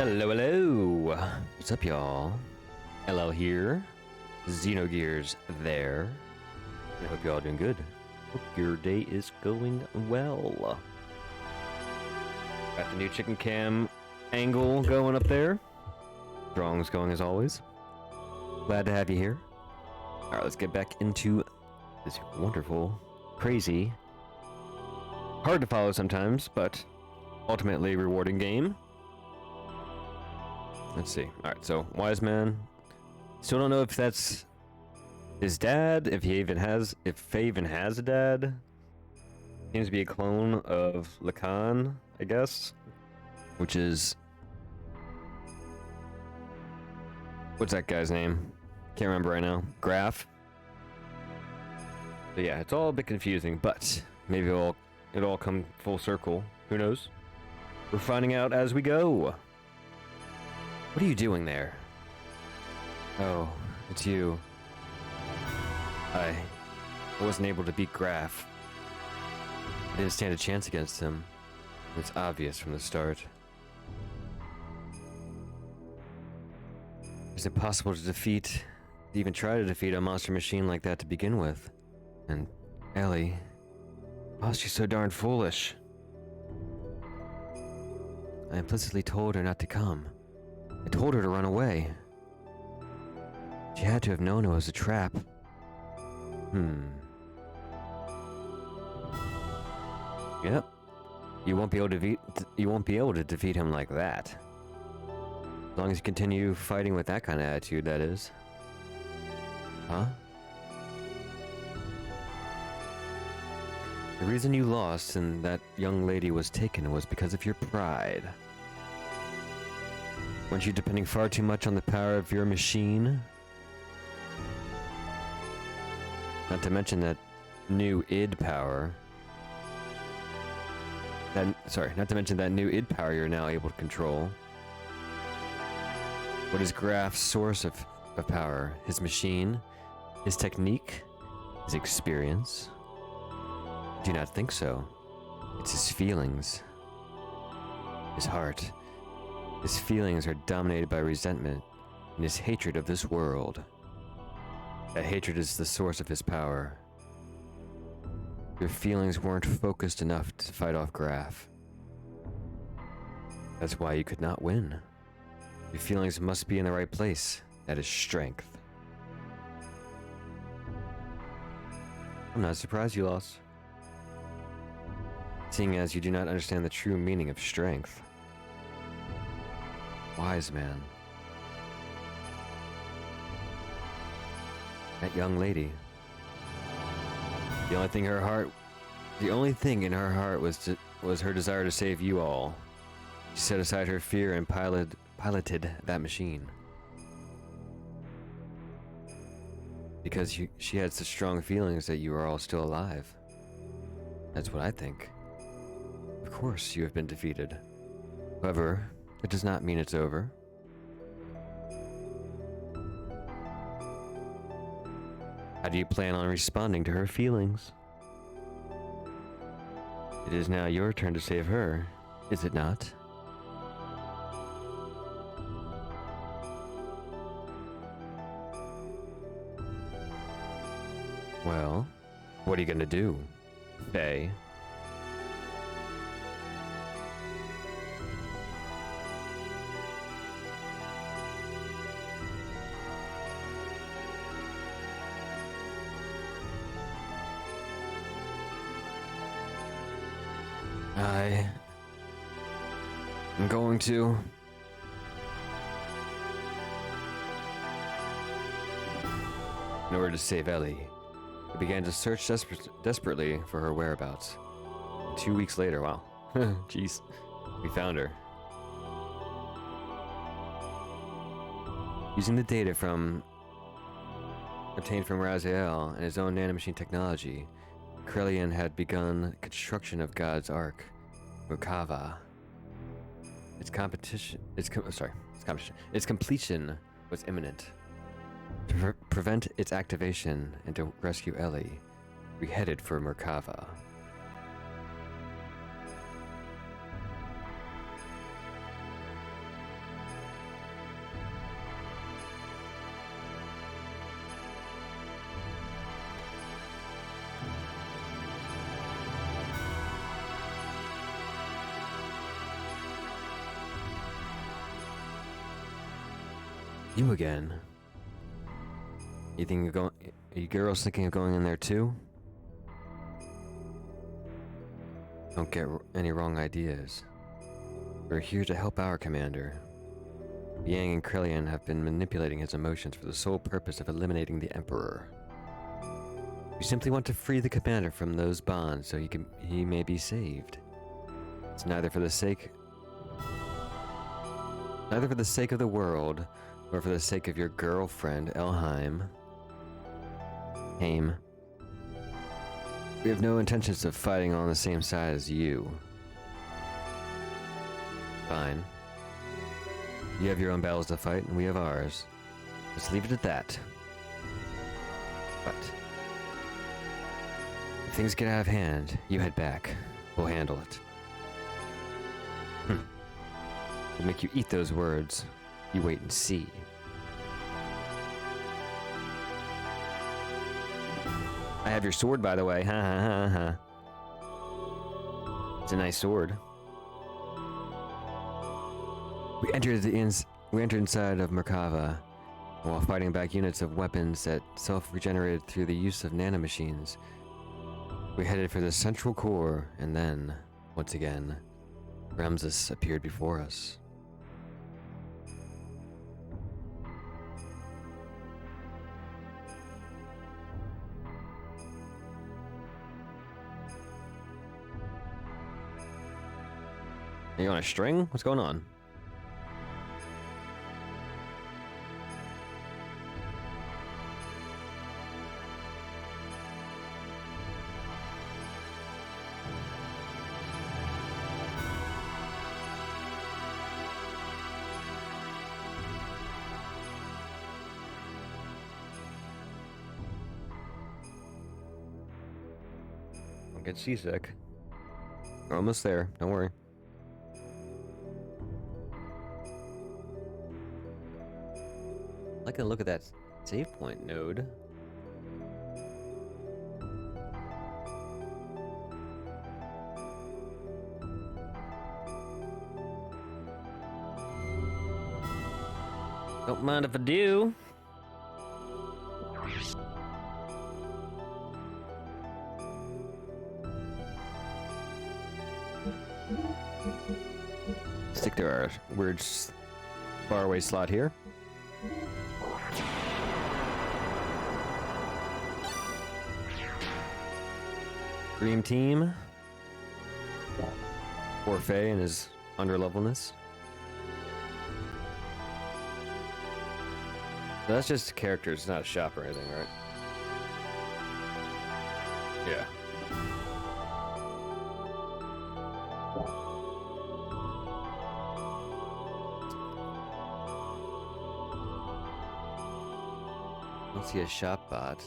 Hello, hello! What's up, y'all? Ello here. Xenogears there. I hope y'all doing good. Hope your day is going well. Got the new chicken cam angle going up there. Strong's going as always. Glad to have you here. Alright, let's get back into this wonderful, crazy, hard to follow sometimes, but ultimately rewarding game. Let's see. Alright, so Wise Man. Still don't know if that's his dad, if Faye even has a dad. Seems to be a clone of Lacan, I guess. Which is... what's that guy's name? Can't remember right now. Graph. But yeah, it's all a bit confusing, but maybe it'll all come full circle. Who knows? We're finding out as we go. What are you doing there? Oh, it's you. I wasn't able to beat Graph. I didn't stand a chance against him. It's obvious from the start. It's impossible to even try to defeat a monster machine like that to begin with. And Ellie, why was she so darn foolish? I implicitly told her not to come. I told her to run away. She had to have known it was a trap. Yep. You won't be able to defeat him like that. As long as you continue fighting with that kind of attitude, that is. Huh? The reason you lost and that young lady was taken was because of your pride. Weren't you depending far too much on the power of your machine? Not to mention that new id power. Not to mention that new id power you're now able to control. What is Graph's source of power? His machine? His technique? His experience? I do not think so. It's his feelings. His heart. His feelings are dominated by resentment and his hatred of this world. That hatred is the source of his power. Your feelings weren't focused enough to fight off Graph. That's why you could not win. Your feelings must be in the right place. That is strength. I'm not surprised you lost. Seeing as you do not understand the true meaning of strength. Wise Man. That young lady. The only thing in her heart was her desire to save you all. She set aside her fear and piloted that machine. Because she had such strong feelings that you are all still alive. That's what I think. Of course you have been defeated. However, it does not mean it's over. How do you plan on responding to her feelings? It is now your turn to save her, is it not? Well, what are you gonna do, Faye? I'm going to... In order to save Ellie, I began to search desperately for her whereabouts. 2 weeks later, wow. Jeez. We found her. Using the data obtained from Raziel and his own nanomachine technology, Krelian had begun construction of God's Ark, Merkava. Its completion was imminent. To prevent its activation and to rescue Ellie, we headed for Merkava. You again. You think you're going? Are you girls thinking of going in there too? Don't get any wrong ideas. We're here to help our commander. Yang and Krellian have been manipulating his emotions for the sole purpose of eliminating the Emperor. We simply want to free the commander from those bonds so he may be saved. It's neither for the sake of the world, or for the sake of your girlfriend, Elheim. Haim. We have no intentions of fighting on the same side as you. Fine. You have your own battles to fight, and we have ours. Let's leave it at that. But if things get out of hand, you head back. We'll handle it. We'll make you eat those words. You wait and see. I have your sword, by the way. Ha ha ha ha. It's a nice sword. We entered inside of Merkava while fighting back units of weapons that self-regenerated through the use of nanomachines. We headed for the central core, and then, once again, Ramses appeared before us. Are you on a string? What's going on? Don't get seasick. We're almost there. Don't worry. I like to look at that save point node. Don't mind if I do. Stick to our weird faraway slot here. Dream team. Orphe and his underlevelness. So that's just characters, it's not a shop or anything, right? Yeah. I don't see a shop bot.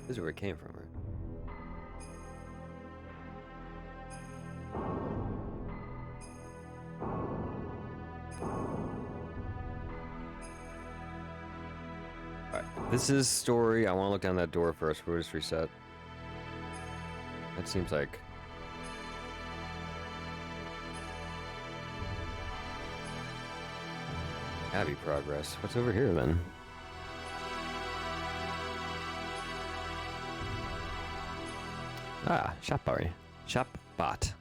This is where it came from, right? Alright, this is story. I want to look down that door first. We'll just reset. That seems like... Abbey progress. What's over here, then? Ah, shop bar. Shop bot.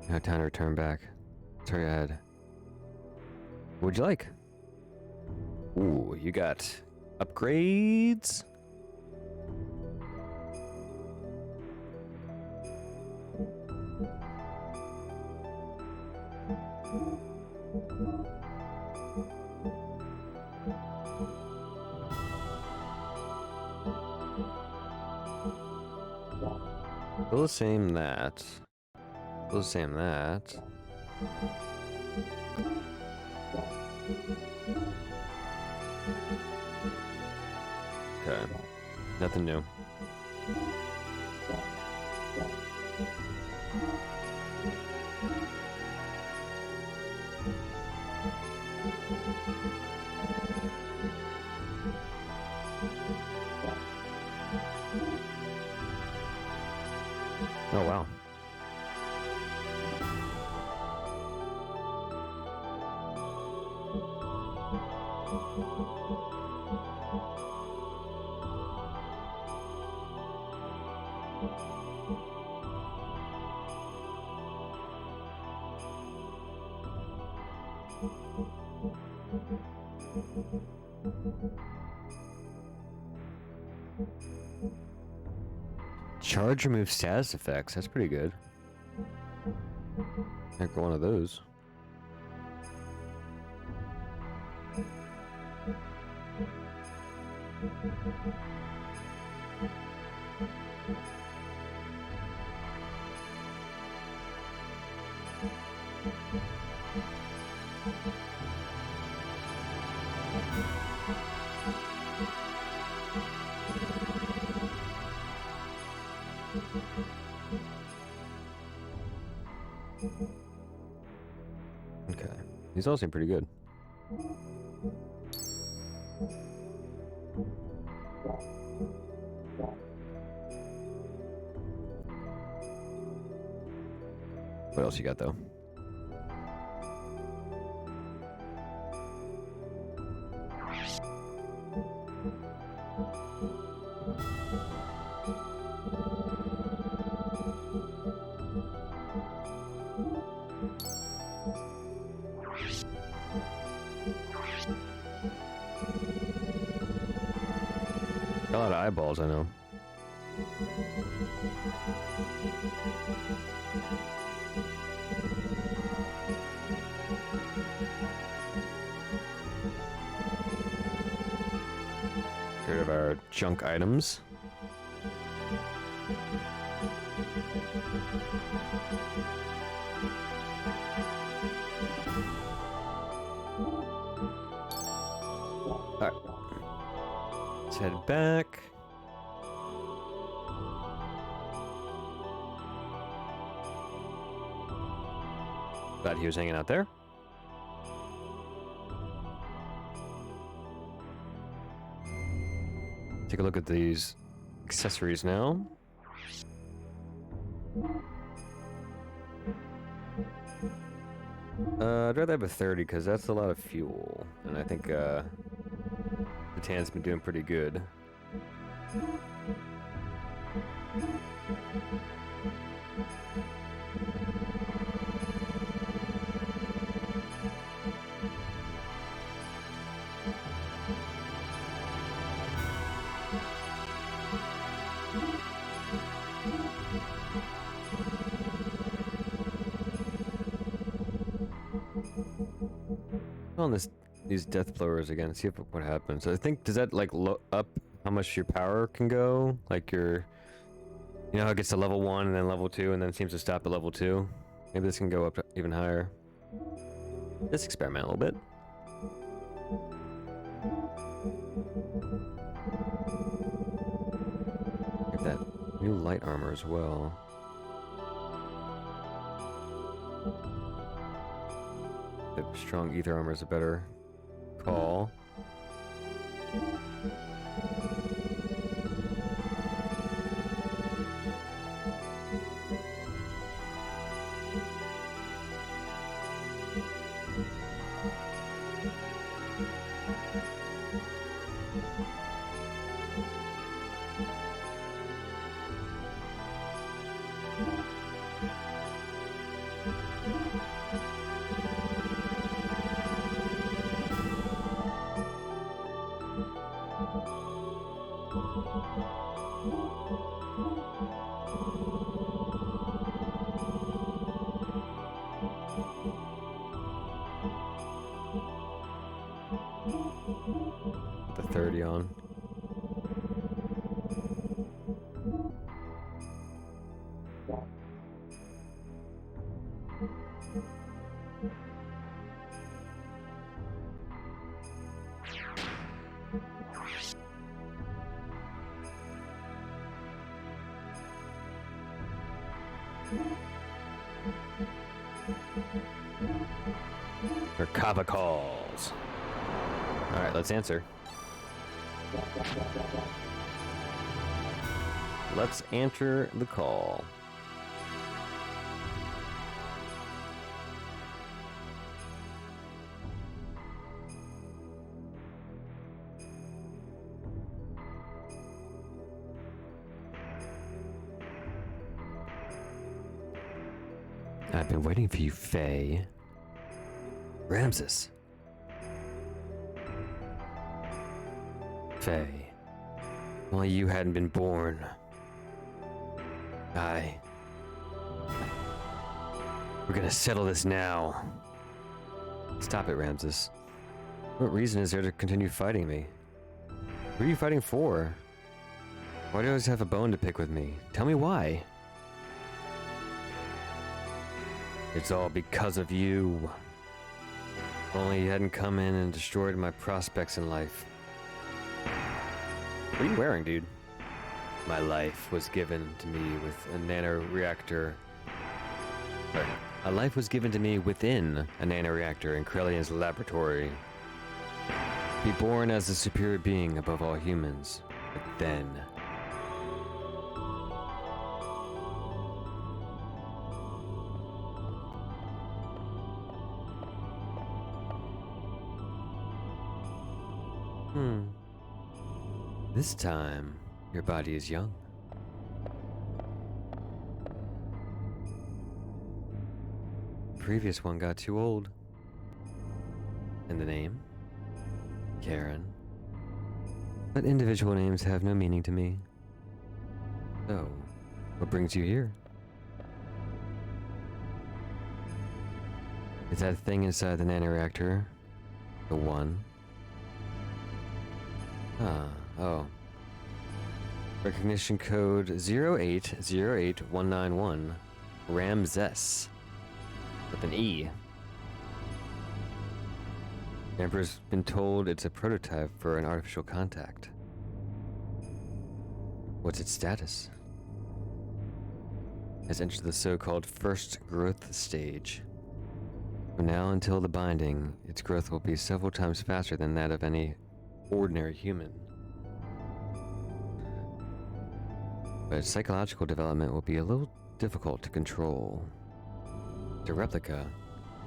No time to return back. Turn ahead. What would you like? Ooh, you got upgrades? Still the same that. Still the same that. Okay. Nothing new. Charge remove status effects. That's pretty good. I got one of those. Okay. These all seem pretty good. What else you got, though? A lot of eyeballs, I know. Get rid of our junk items. Alright. Let's head back. Glad he was hanging out there. Take a look at these accessories now. I'd rather have a 30 because that's a lot of fuel, and I think the tan's been doing pretty good. On these death blowers again, see what happens. I think, does that like up how much your power can go? Like you know how it gets to level 1 and then level 2 and then seems to stop at level 2? Maybe this can go up to even higher. Let's experiment a little bit. Get that new light armor as well. Strong ether armor is a better call. The 30 on. Merkaba calls. Alright, let's answer. Let's answer the call. I've been waiting for you, Faye. Ramses. Faye. Only you hadn't been born. We're gonna settle this now. Stop it, Ramses. What reason is there to continue fighting me? Who are you fighting for? Why do you always have a bone to pick with me? Tell me why. It's all because of you. If only you hadn't come in and destroyed my prospects in life. What are you wearing, dude? My life was given to me with a nanoreactor. A life was given to me within a nanoreactor in Krellian's laboratory. Be born as a superior being above all humans. But then... This time, your body is young. The previous one got too old. And the name? Karen. But individual names have no meaning to me. So, what brings you here? Is that thing inside the nanoreactor the one? Oh. Recognition code 0808191. Ramses. With an E. The Emperor's been told it's a prototype for an artificial contact. What's its status? Has entered the so-called first growth stage. From now until the binding, its growth will be several times faster than that of any ordinary human. But psychological development will be a little difficult to control. It's a replica,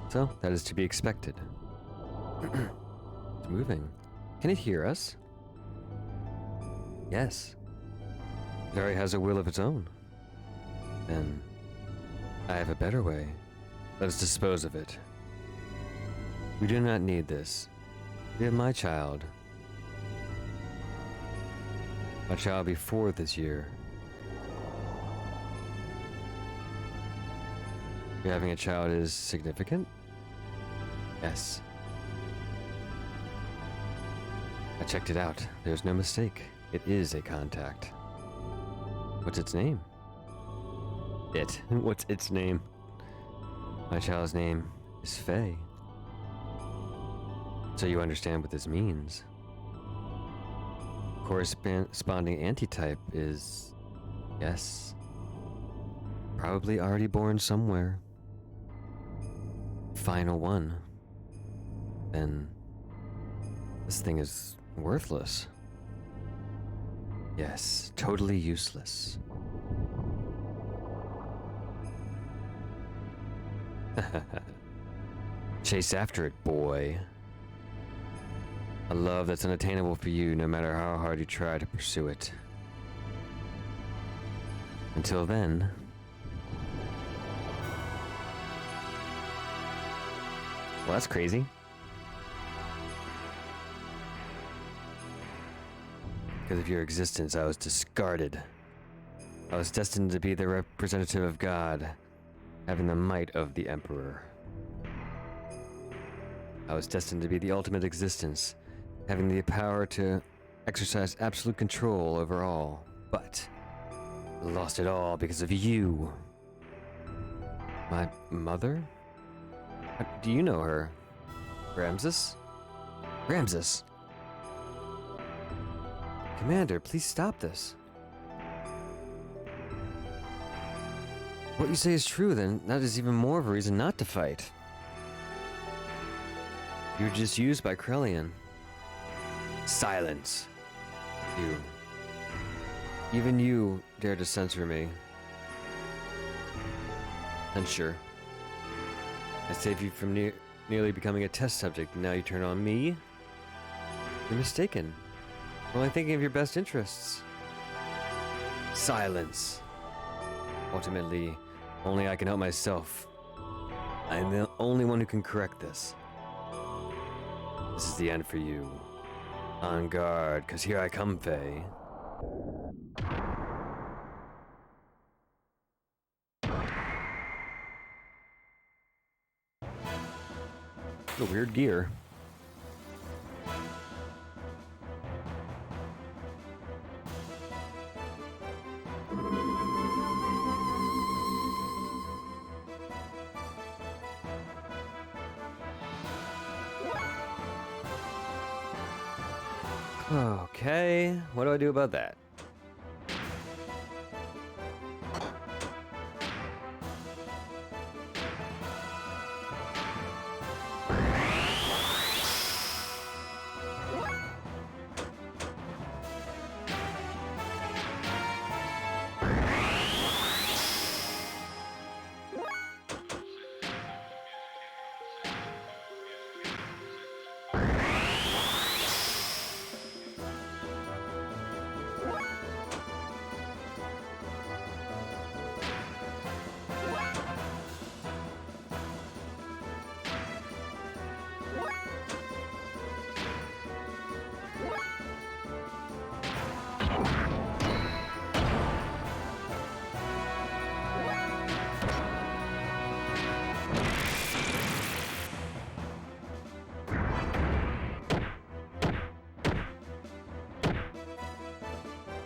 so that is to be expected. It's moving. Can it hear us? Yes. It already has a will of its own. Then, I have a better way. Let us dispose of it. We do not need this. We have my child. My child will be 4 this year. Your having a child is significant? Yes. I checked it out. There's no mistake. It is a contact. What's its name? What's its name? My child's name is Faye. So you understand what this means. Corresponding antitype is... yes. Probably already born somewhere. Final one. Then... this thing is worthless. Yes, totally useless. Chase after it, boy. A love that's unattainable for you no matter how hard you try to pursue it. Until then... well, that's crazy. Because of your existence, I was discarded. I was destined to be the representative of God, having the might of the Emperor. I was destined to be the ultimate existence, having the power to exercise absolute control over all. But I lost it all because of you. My mother? Do you know her? Ramses? Ramses! Commander, please stop this. What you say is true, then that is even more of a reason not to fight. You're just used by Krellian. Silence. You. Even you dare to censor me. Censure. I saved you from nearly becoming a test subject, and now you turn on me? You're mistaken. I'm only thinking of your best interests. Silence. Ultimately, only I can help myself. I'm the only one who can correct this. This is the end for you. On guard, cause here I come, Faye. A weird gear. Okay, what do I do about that?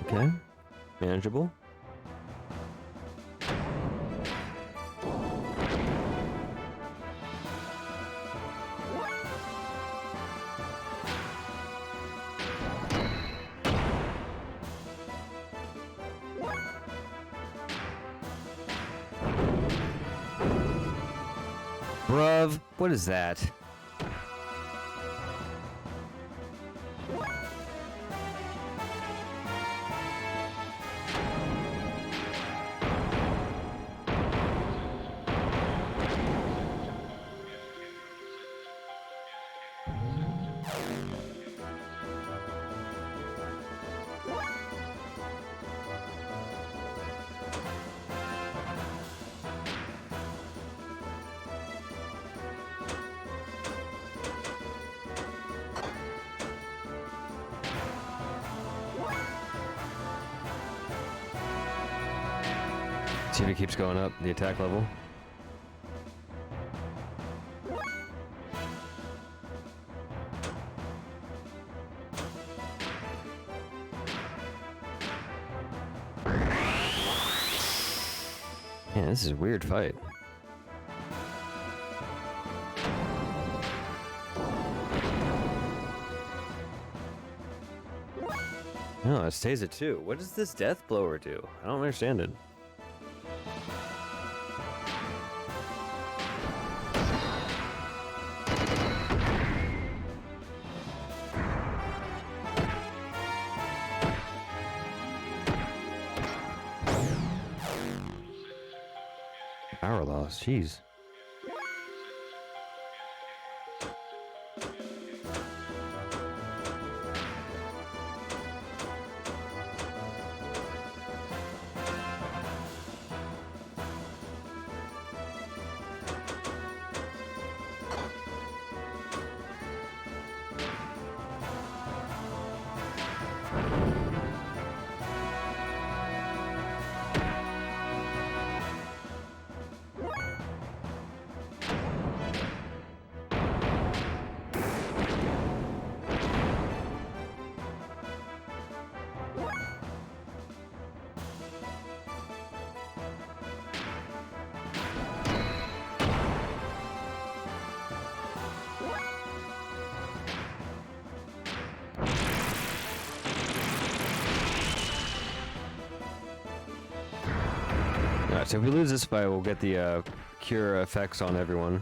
Okay, manageable. Bruv, what is that? See if it keeps going up, the attack level. Man, this is a weird fight. No, it stays at 2. What does this death blower do? I don't understand it. Power loss, jeez. Alright, so if we lose this fight, we'll get the cure effects on everyone.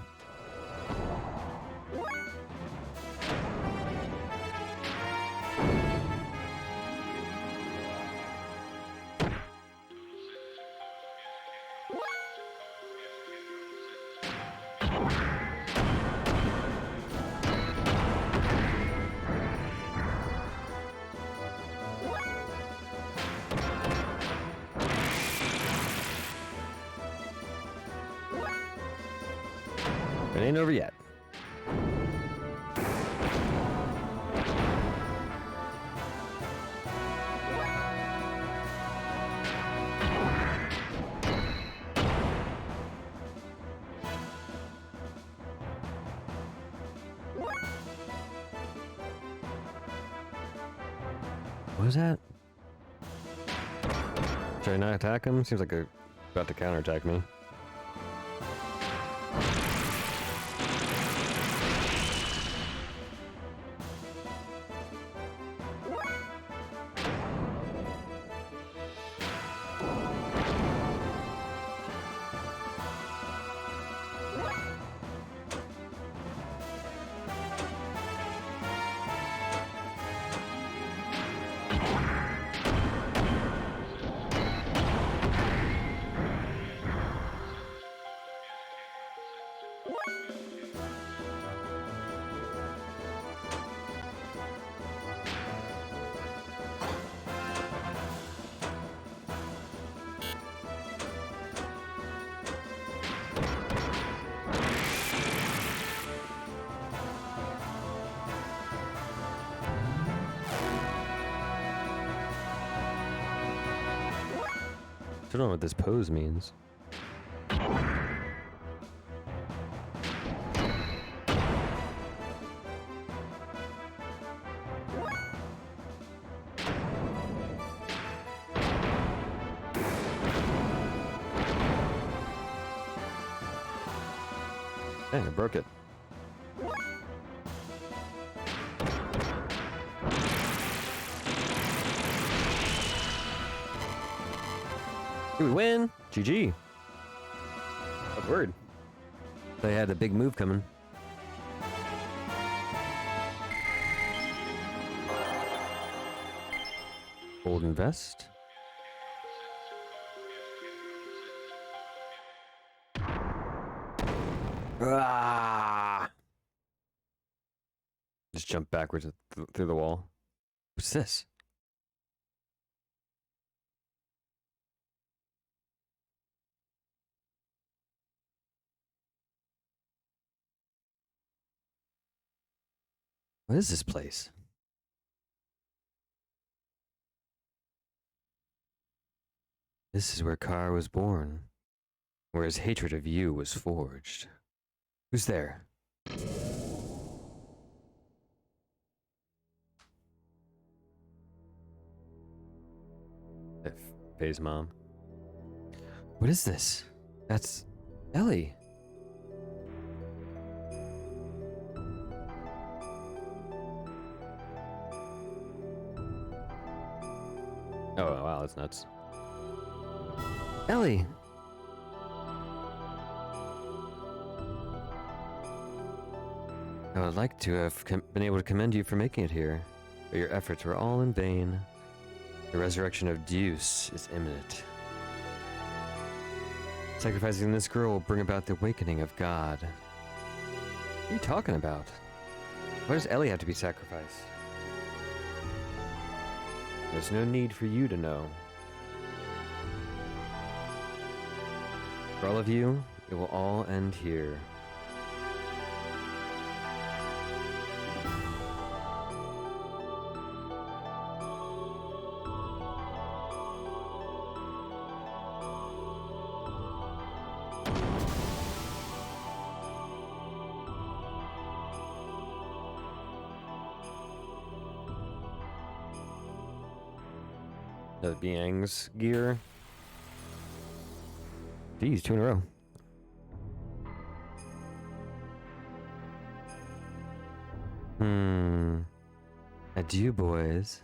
It ain't over yet. What was that? Should I not attack him? Seems like they're about to counterattack me. I don't know what this pose means. Dang, I broke it. We win! GG. Good word. They had a big move coming. Golden vest. Ah! Just jump backwards through the wall. What's this? What is this place? This is where Kar was born, where his hatred of you was forged. Who's there? Faye's mom. What is this? That's Ellie. Oh, wow, that's nuts. Ellie! I would like to have been able to commend you for making it here, but your efforts were all in vain. The resurrection of Deuce is imminent. Sacrificing this girl will bring about the awakening of God. What are you talking about? Why does Ellie have to be sacrificed? There's no need for you to know. For all of you, it will all end here. The Biang's gear. Geez, 2 in a row. Adieu, boys.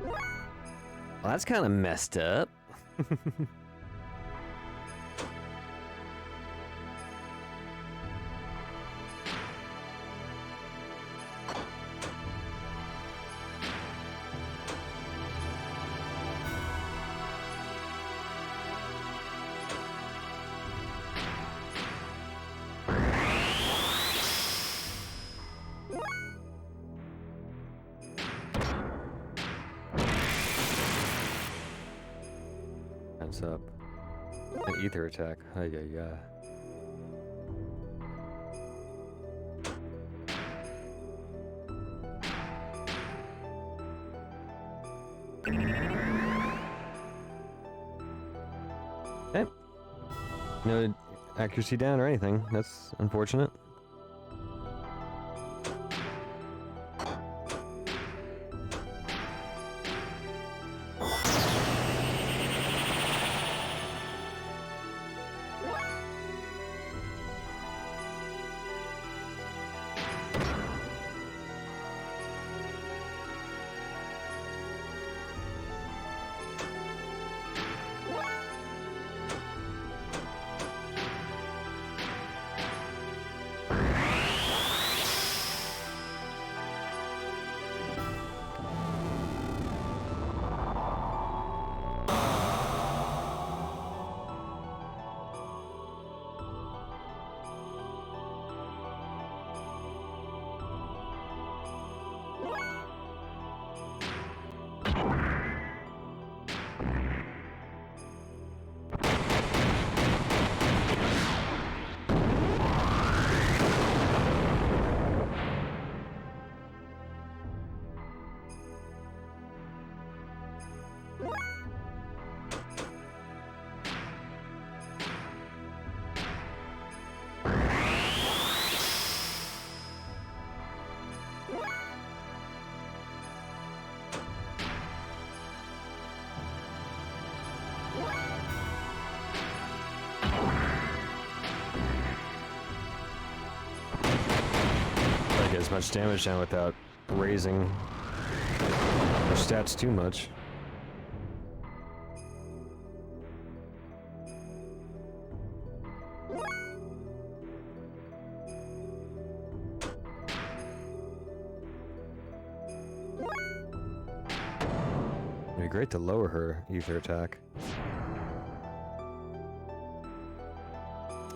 Well, that's kind of messed up. Up. An ether attack. Ay, ay, ay. Okay. No accuracy down or anything. That's unfortunate. As much damage down without raising their stats too much. It'd be great to lower her ether attack.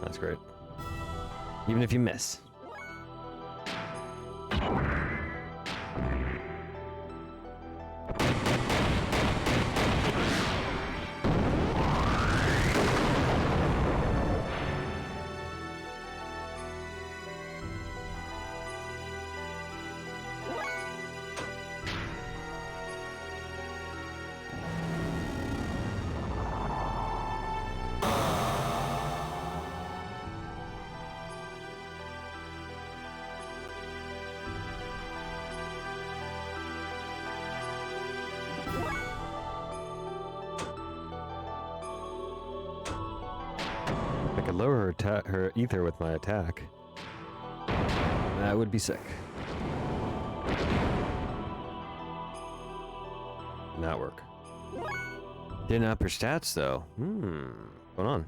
That's great. Even if you miss. I could lower her ether with my attack. That would be sick. Not work. Didn't up her stats though. What's going on?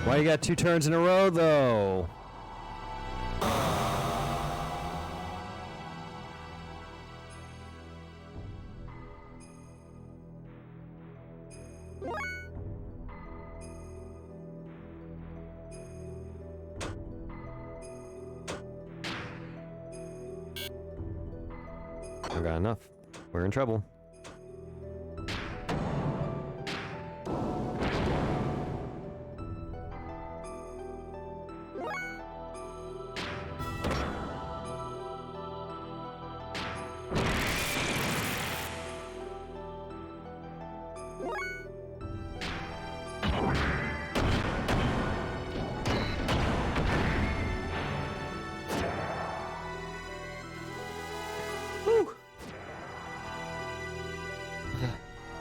Why you got 2 turns in a row, though? I've got enough. We're in trouble.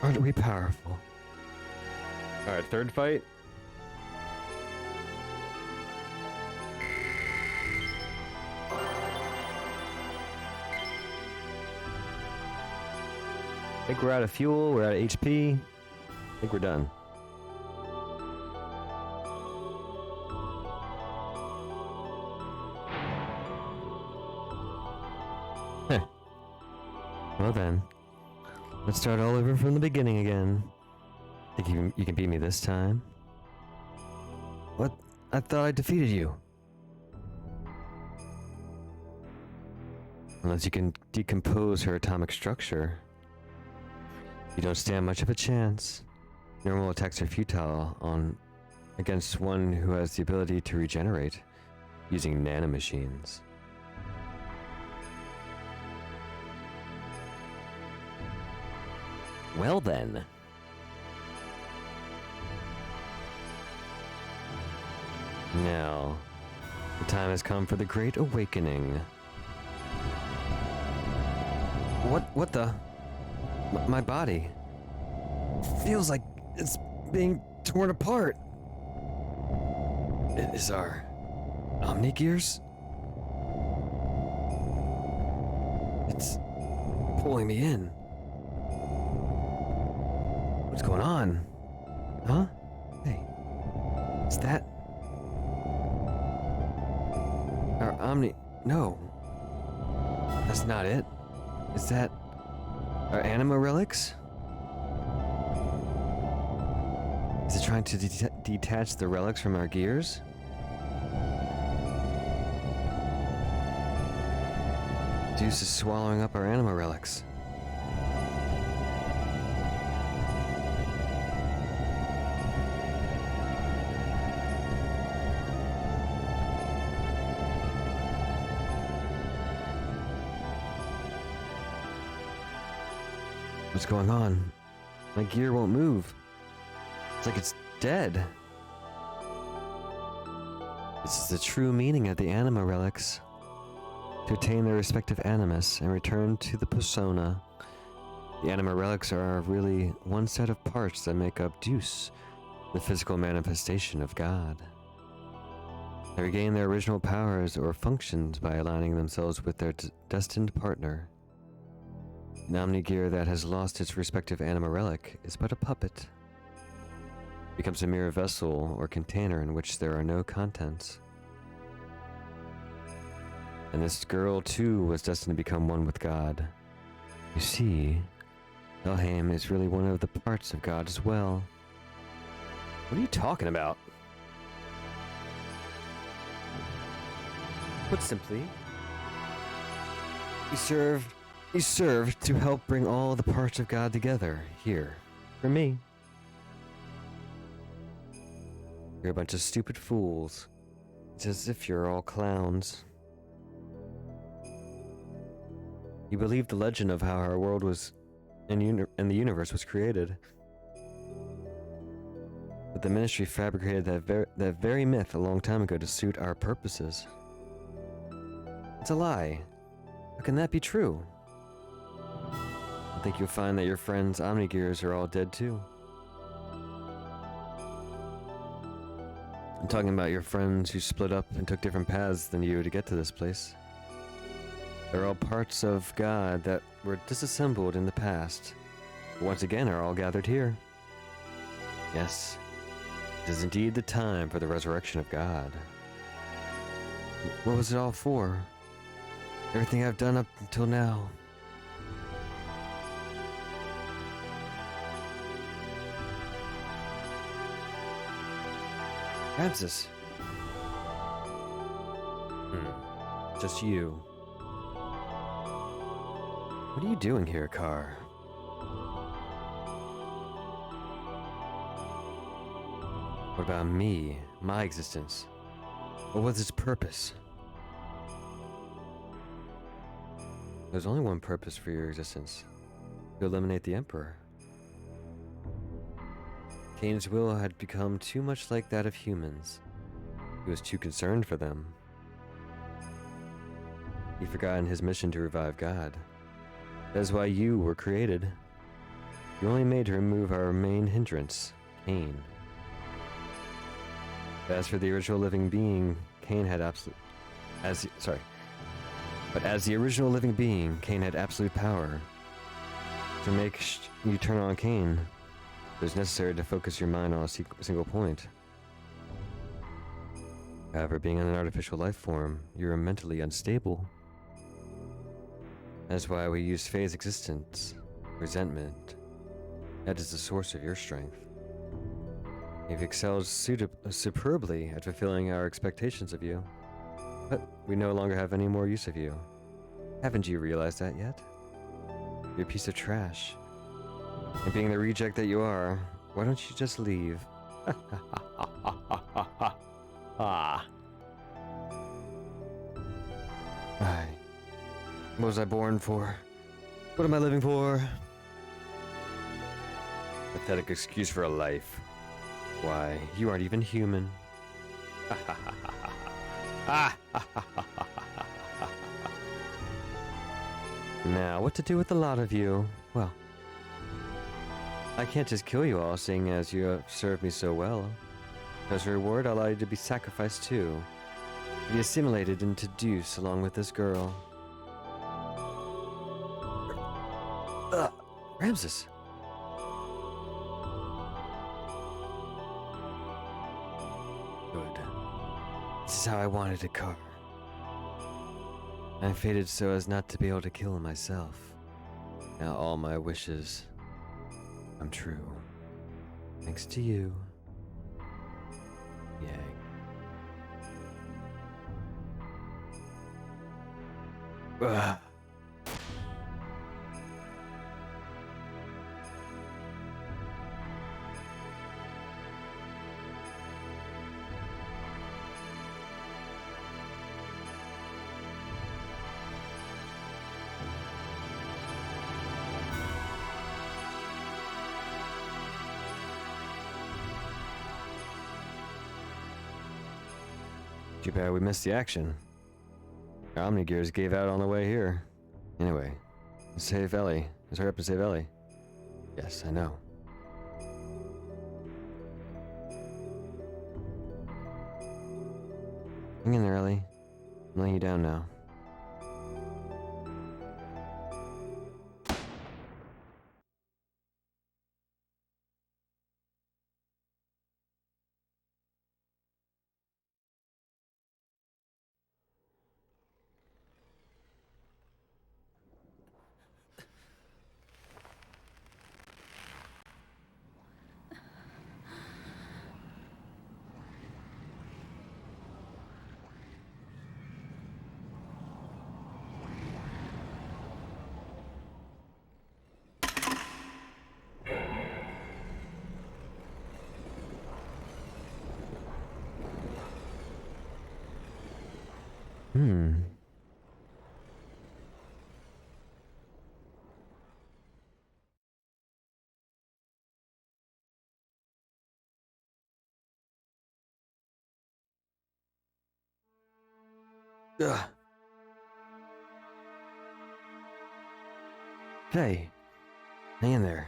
Aren't we powerful? Alright, third fight. I think we're out of fuel, we're out of HP. I think we're done. Well then. Let's start all over from the beginning again. Think you can beat me this time? What? I thought I defeated you. Unless you can decompose her atomic structure, you don't stand much of a chance. Normal attacks are futile against one who has the ability to regenerate using nanomachines. Well then. Now, the time has come for the Great Awakening. What the? My body feels like it's being torn apart. It is our Omnigears? It's pulling me in. What's going on? Huh? Hey, is that our Omni? No, that's not it. Is that our anima relics? Is it trying to detach the relics from our gears? Deuce is swallowing up our anima relics. What's going on? My gear won't move. It's like it's dead. This is the true meaning of the anima relics. To attain their respective animus and return to the persona. The anima relics are really one set of parts that make up Deuce, the physical manifestation of God. They regain their original powers or functions by aligning themselves with their destined partner. An Omnigear that has lost its respective anima relic is but a puppet. It becomes a mere vessel or container in which there are no contents. And this girl too was destined to become one with God. You see, Helheim is really one of the parts of God as well. What are you talking about? Put simply, he served to help bring all the parts of God together here, for me. You're a bunch of stupid fools. It's as if you're all clowns. You believe the legend of how our world was and the universe was created. But the Ministry fabricated that very myth a long time ago to suit our purposes. It's a lie. How can that be true? I think you'll find that your friends' Omnigears are all dead too. I'm talking about your friends who split up and took different paths than you to get to this place. They're all parts of God that were disassembled in the past, but once again are all gathered here. Yes, it is indeed the time for the resurrection of God. What was it all for? Everything I've done up until now. Ramses. Just you. What are you doing here, Car? What about me, my existence? What was its purpose? There's only one purpose for your existence. To eliminate the Emperor. Cain's will had become too much like that of humans. He was too concerned for them. He'd forgotten his mission to revive God. That is why you were created. You only made to remove our main hindrance, Cain. As for the original living being, Cain had absolute power. To make you turn on Cain, it was necessary to focus your mind on a single point. However, being an artificial life form, you are mentally unstable. That's why we use Faye's existence resentment. That is the source of your strength. You've excelled superbly at fulfilling our expectations of you. But we no longer have any more use of you. Haven't you realized that yet? You're a piece of trash. And being the reject that you are, why don't you just leave? Ah. What was I born for? What am I living for? Pathetic excuse for a life. Why, you aren't even human. Now, what to do with the lot of you? Well, I can't just kill you all, seeing as you have served me so well. As a reward, I'll allow you to be sacrificed too. To be assimilated into Deuce along with this girl. Ramses! Good. This is how I wanted to carve. I'm fated so as not to be able to kill myself. Now all my wishes come true. Thanks to you. Yay. Ugh. Too bad we missed the action. Our Omnigears gave out on the way here. Anyway, let's save Ellie. Let's hurry up and save Ellie. Yes, I know. Hang in there, Ellie. I'm laying you down now. Ugh. Hey, hang in there.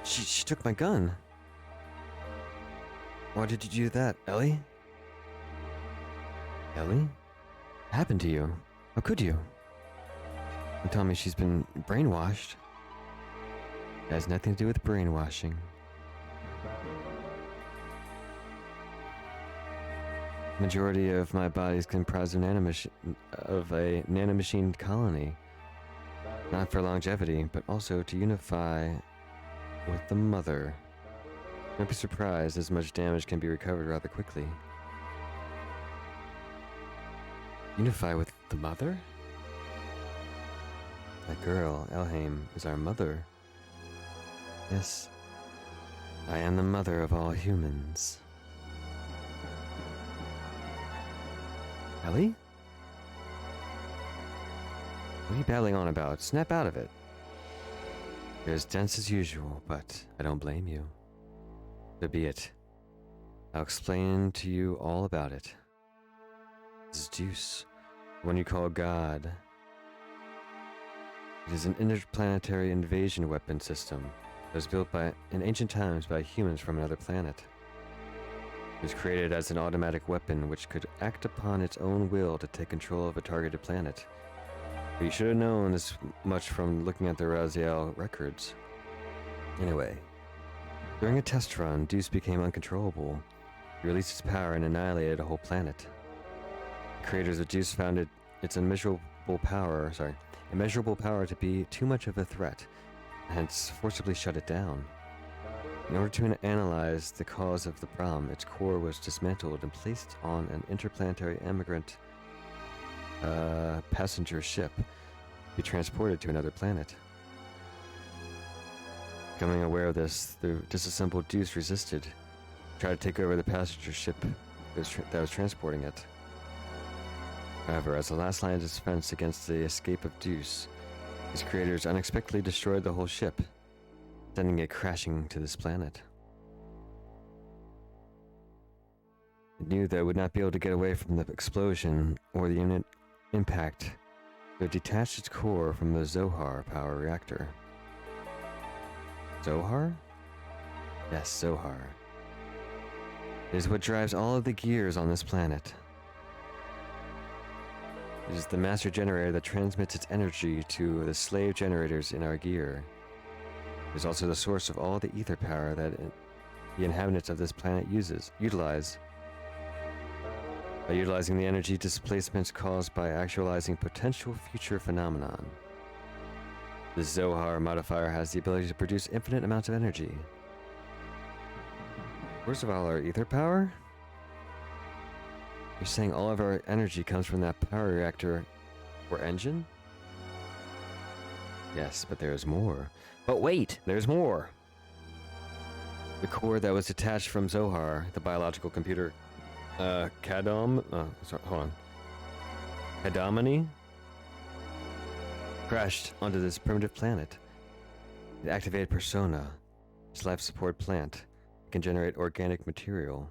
She took my gun. Why did you do that, Ellie? Ellie? What happened to you? How could you? Don't tell me she's been brainwashed. It has nothing to do with brainwashing. Majority of my body is comprised of a nanomachine colony. Not for longevity, but also to unify with the mother. Don't be surprised as much damage can be recovered rather quickly. Unify with the mother? That girl, Elheim, is our mother. Yes, I am the mother of all humans. Ellie? What are you babbling on about? Snap out of it. You're as dense as usual, but I don't blame you. So be it. I'll explain to you all about it. This is Deuce, the one you call God. It is an interplanetary invasion weapon system that was built in ancient times by humans from another planet. It was created as an automatic weapon which could act upon its own will to take control of a targeted planet. But you should have known this much from looking at the Raziel records. Anyway, during a test run, Deuce became uncontrollable. He released its power and annihilated a whole planet. The creators of Deuce found its immeasurable power, immeasurable power to be too much of a threat, and hence forcibly shut it down. In order to analyze the cause of the problem, its core was dismantled and placed on an interplanetary immigrant passenger ship to be transported to another planet. Becoming aware of this, the disassembled Deuce resisted, tried to take over the passenger ship that was transporting it. However, as a last line of defense against the escape of Deuce, his creators unexpectedly destroyed the whole ship, sending it crashing to this planet. It knew that it would not be able to get away from the explosion or the imminent impact, so it detached its core from the Zohar power reactor. Zohar? Yes, Zohar. It is what drives all of the gears on this planet. It is the master generator that transmits its energy to the slave generators in our gear. It is also the source of all the ether power that the inhabitants of this planet utilize. By utilizing the energy displacements caused by actualizing potential future phenomenon. The Zohar modifier has the ability to produce infinite amounts of energy. First of all, our ether power? You're saying all of our energy comes from that power reactor or engine? Yes, but there's more. But wait, there's more! The core that was detached from Zohar, the biological computer, Kadam, sorry, hold on. Kadamani? Crashed onto this primitive planet. It activated Persona, its life support plant. It can generate organic material.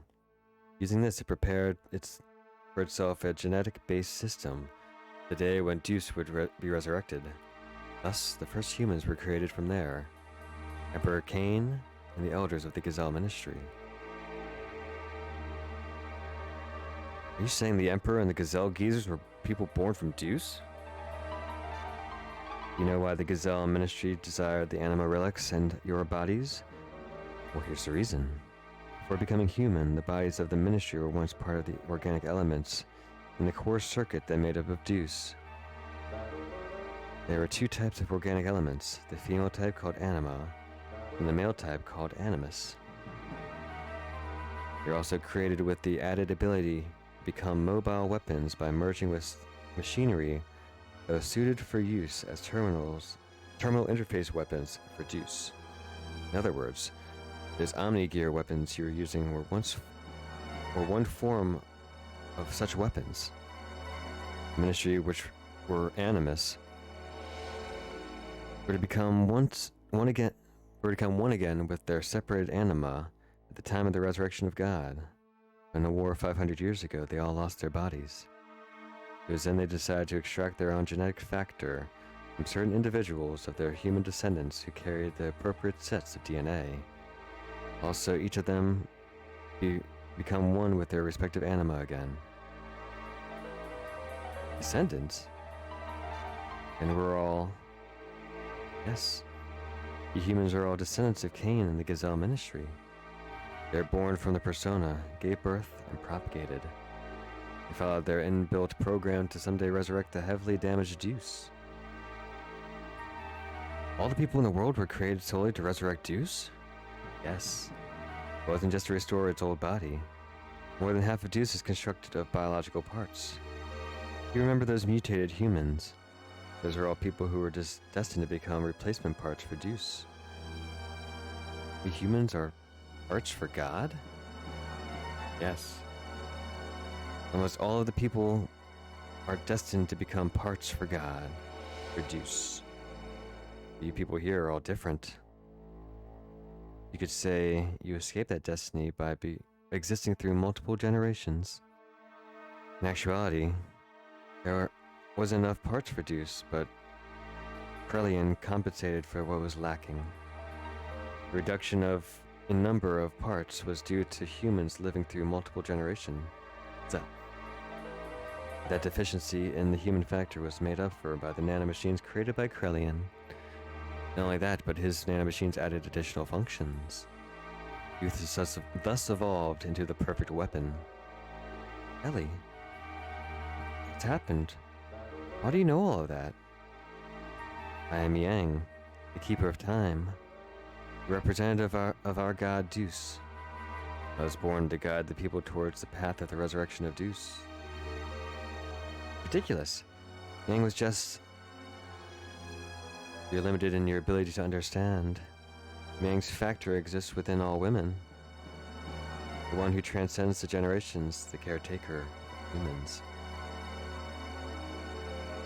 Using this, it prepared for itself a genetic-based system, the day when Deuce would be resurrected. Thus, the first humans were created from there. Emperor Cain and the elders of the Gazelle Ministry. Are you saying the Emperor and the Gazelle Geezers were people born from Deuce? You know why the Gazelle Ministry desired the anima relics and your bodies? Well, here's the reason. Before becoming human, the bodies of the Ministry were once part of the organic elements in the core circuit that made up of Deuce. There were two types of organic elements, the female type called anima, and the male type called animus. They were also created with the added ability to become mobile weapons by merging with machinery that was suited for use as terminal interface weapons for Deuce. In other words, those omni-gear weapons you were using were one form of such weapons. The Ministry, which were animus, were to become one again with their separated anima at the time of the resurrection of God. In the war 500 years ago, they all lost their bodies. It was then they decided to extract their own genetic factor from certain individuals of their human descendants who carried the appropriate sets of DNA. Also, each of them become one with their respective anima again. Descendants? And we're all... Yes. You humans are all descendants of Cain and the Gazelle Ministry. They're born from the persona, gave birth, and propagated. They followed their inbuilt program to someday resurrect the heavily damaged Deuce. All the people in the world were created solely to resurrect Deuce? Yes. It wasn't just to restore its old body. More than half of Deuce is constructed of biological parts. You remember those mutated humans? Those are all people who were just destined to become replacement parts for Deuce. We humans are parts for God? Yes. Almost all of the people are destined to become parts for God, for Deuce. You people here are all different. You could say you escaped that destiny by existing through multiple generations. In actuality, there wasn't enough parts for Deuce, but Krellian compensated for what was lacking. The reduction in number of parts was due to humans living through multiple generations. That deficiency in the human factor was made up for by the nanomachines created by Krellian. Not only that, but his nanomachines added additional functions. Youth thus evolved into the perfect weapon. Ellie, what's happened? How do you know all of that? I am Yang, the keeper of time, the representative of our god Deuce. I was born to guide the people towards the path of the resurrection of Deuce. Ridiculous. Yang was just... You're limited in your ability to understand. Yang's factor exists within all women. The one who transcends the generations, the caretaker, humans.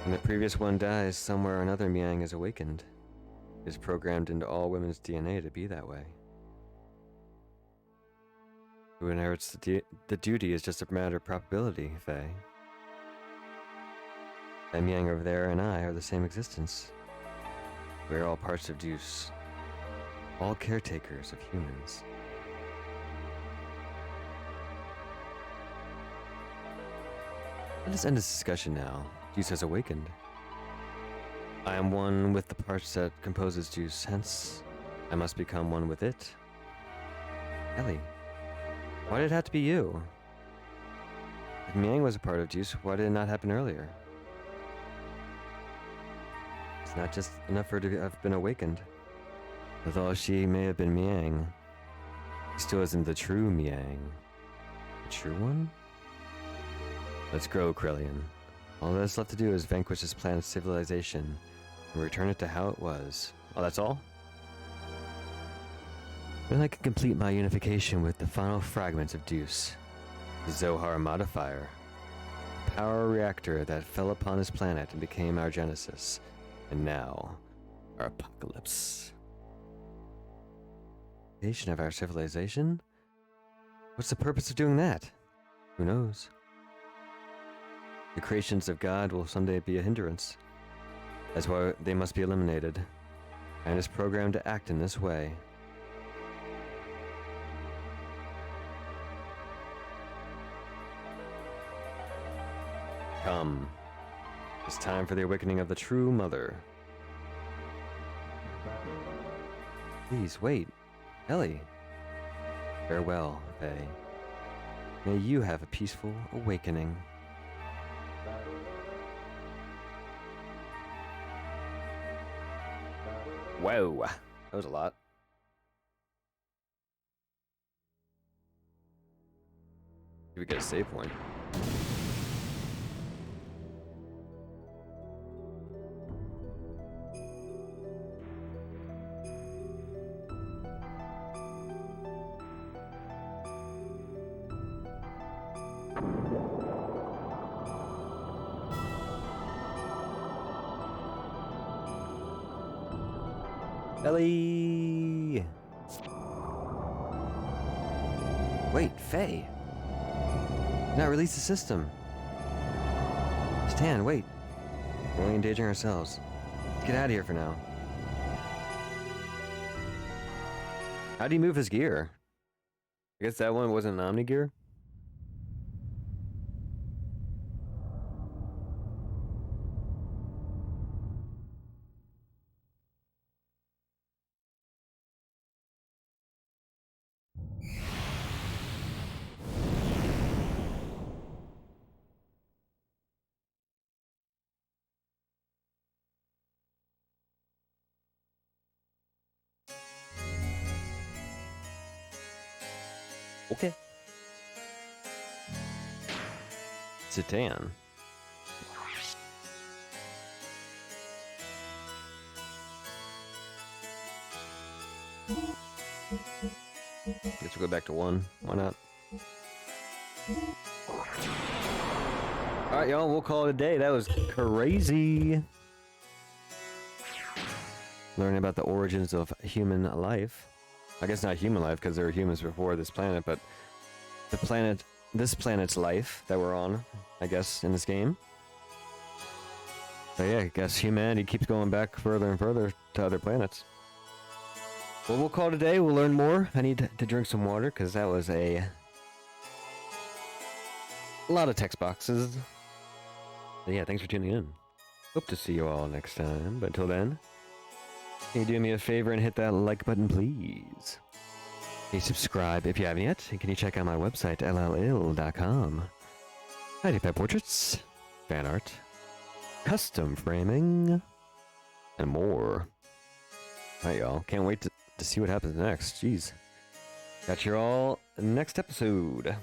When the previous one dies, somewhere or another Miang is awakened. It is programmed into all women's DNA to be that way. Who inherits the duty is just a matter of probability, Faye. That Miang over there and I are the same existence. We are all parts of Deuce. All caretakers of humans. Let us end this discussion now. Deuce has awakened. I am one with the parts that composes Deuce, hence I must become one with it. Ellie, why did it have to be you? If Miang was a part of Deuce, why did it not happen earlier? It's not just enough for her to have been awakened. Although she may have been Miang, she still isn't the true Miang. The true one? Let's grow, Krellian. All that's left to do is vanquish this planet's civilization and return it to how it was. Oh, that's all? Then I can complete my unification with the final fragments of Deuce, the Zohar modifier, the power reactor that fell upon this planet and became our genesis, and now, our apocalypse. Of our civilization? What's the purpose of doing that? Who knows? The creations of God will someday be a hindrance. That's why they must be eliminated. And is programmed to act in this way. Come. It's time for the awakening of the true mother. Please, wait. Ellie. Farewell, Faye. May you have a peaceful awakening. Whoa, that was a lot. Did we get a save point? Ellie! Wait, Faye! Do not release the system. Stan, wait. We're only endangering ourselves. Let's get out of here for now. How do you move his gear? I guess that one wasn't an Omni gear? Okay. Satan. Guess we'll go back to 1. Why not? Alright, y'all, we'll call it a day. That was crazy. Learning about the origins of human life. I guess not human life, because there were humans before this planet, but the planet, this planet's life that we're on, I guess, in this game. But yeah, I guess humanity keeps going back further and further to other planets. Well, we'll call it a day. We'll learn more. I need to drink some water, because that was a lot of text boxes. But yeah, thanks for tuning in. Hope to see you all next time, but until then, can you do me a favor and hit that like button, please? Can you subscribe if you haven't yet? And can you check out my website, llill.com? I do pet portraits, fan art, custom framing, and more. Alright, y'all. Can't wait to see what happens next. Jeez. Catch you all next episode.